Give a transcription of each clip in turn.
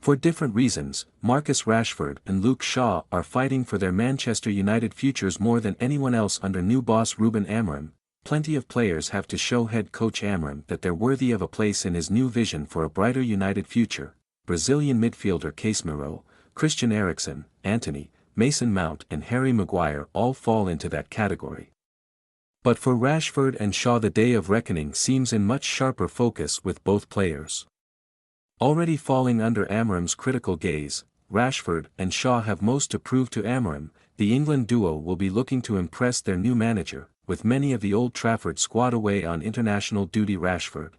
For different reasons, Marcus Rashford and Luke Shaw are fighting for their Manchester United futures more than anyone else under new boss Ruben Amorim. Plenty of players have to show head coach Amorim that they're worthy of a place in his new vision for a brighter United future. Brazilian midfielder Casemiro, Christian Eriksen, Antony, Mason Mount and Harry Maguire all fall into that category. But for Rashford and Shaw the day of reckoning seems in much sharper focus with both players. Already falling under Amorim's critical gaze, Rashford and Shaw have most to prove to Amorim. The England duo will be looking to impress their new manager, with many of the Old Trafford squad away on international duty. Rashford,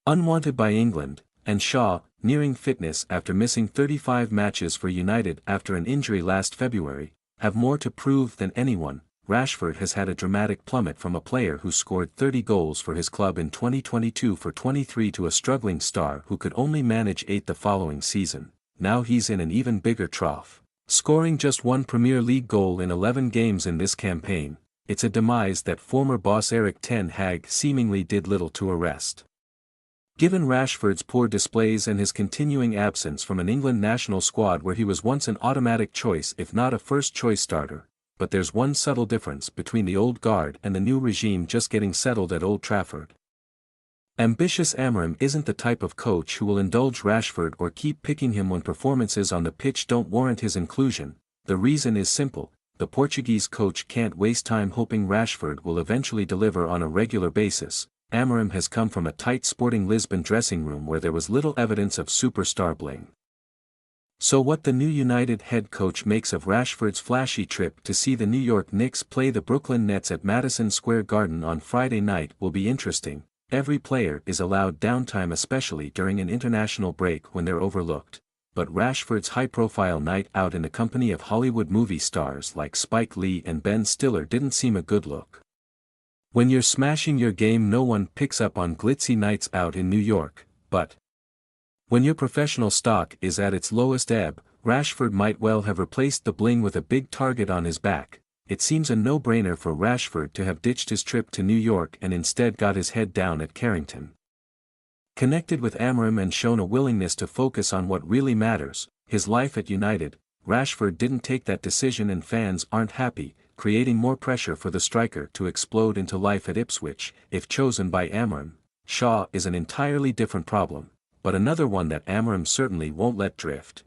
unwanted by England, and Shaw, nearing fitness after missing 35 matches for United after an injury last February, have more to prove than anyone. Rashford has had a dramatic plummet from a player who scored 30 goals for his club in 2022 for 23 to a struggling star who could only manage 8 the following season. Now he's in an even bigger trough, scoring just one Premier League goal in 11 games in this campaign. It's a demise that former boss Erik ten Hag seemingly did little to arrest. Given Rashford's poor displays and his continuing absence from an England national squad where he was once an automatic choice if not a first-choice starter, but there's one subtle difference between the old guard and the new regime just getting settled at Old Trafford. Ambitious Amorim isn't the type of coach who will indulge Rashford or keep picking him when performances on the pitch don't warrant his inclusion. The reason is simple: the Portuguese coach can't waste time hoping Rashford will eventually deliver on a regular basis. Amorim has come from a tight Sporting Lisbon dressing room where there was little evidence of superstar bling. So what the new United head coach makes of Rashford's flashy trip to see the New York Knicks play the Brooklyn Nets at Madison Square Garden on Friday night will be interesting. Every player is allowed downtime, especially during an international break when they're overlooked. But Rashford's high-profile night out in the company of Hollywood movie stars like Spike Lee and Ben Stiller didn't seem a good look. When you're smashing your game, no one picks up on glitzy nights out in New York, but when your professional stock is at its lowest ebb, Rashford might well have replaced the bling with a big target on his back. It seems a no-brainer for Rashford to have ditched his trip to New York and instead got his head down at Carrington. Connected with Amorim and shown a willingness to focus on what really matters, his life at United, Rashford didn't take that decision and fans aren't happy, creating more pressure for the striker to explode into life at Ipswich, if chosen by Amorim. Shaw is an entirely different problem, but another one that Amorim certainly won't let drift.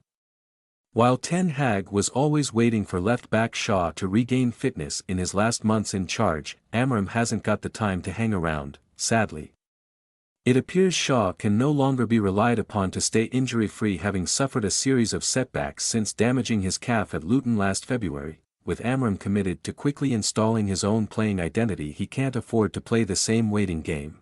While Ten Hag was always waiting for left-back Shaw to regain fitness in his last months in charge, Amorim hasn't got the time to hang around, sadly. It appears Shaw can no longer be relied upon to stay injury-free, having suffered a series of setbacks since damaging his calf at Luton last February. With Amorim committed to quickly installing his own playing identity, he can't afford to play the same waiting game.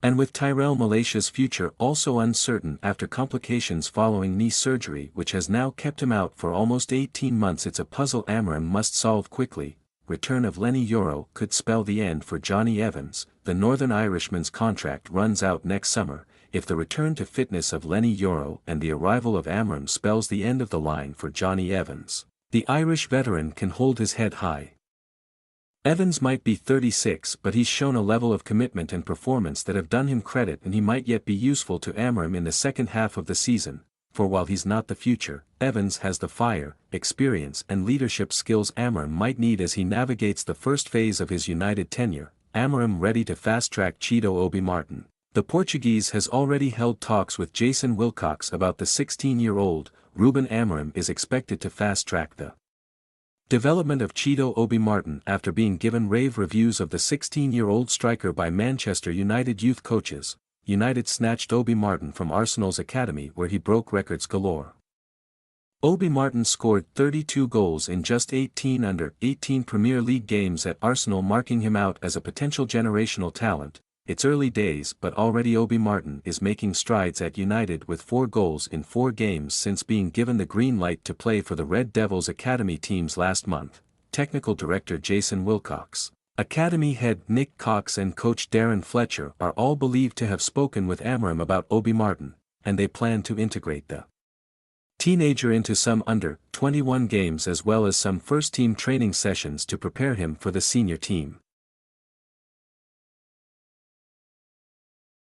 And with Tyrell Malacia's future also uncertain after complications following knee surgery which has now kept him out for almost 18 months, it's a puzzle Amorim must solve quickly. Return of Lenny Yoro could spell the end for Johnny Evans. The Northern Irishman's contract runs out next summer. If the return to fitness of Lenny Yoro and the arrival of Amorim spells the end of the line for Johnny Evans, the Irish veteran can hold his head high. Evans might be 36, but he's shown a level of commitment and performance that have done him credit, and he might yet be useful to Amorim in the second half of the season, for while he's not the future, Evans has the fire, experience and leadership skills Amorim might need as he navigates the first phase of his United tenure. Amorim ready to fast-track Chido Obi Martin. The Portuguese has already held talks with Jason Wilcox about the 16-year-old. Ruben Amorim is expected to fast-track the development of Chido Obi Martin after being given rave reviews of the 16-year-old striker by Manchester United youth coaches. United snatched Obi Martin from Arsenal's academy where he broke records galore. Obi Martin scored 32 goals in just 18 under-18 Premier League games at Arsenal, marking him out as a potential generational talent. It's early days, but already Obi Martin is making strides at United with 4 goals in 4 games since being given the green light to play for the Red Devils academy teams last month. Technical Director Jason Wilcox, Academy head Nick Cox and coach Darren Fletcher are all believed to have spoken with Amorim about Obi Martin, and they plan to integrate the teenager into some under-21 games as well as some first-team training sessions to prepare him for the senior team.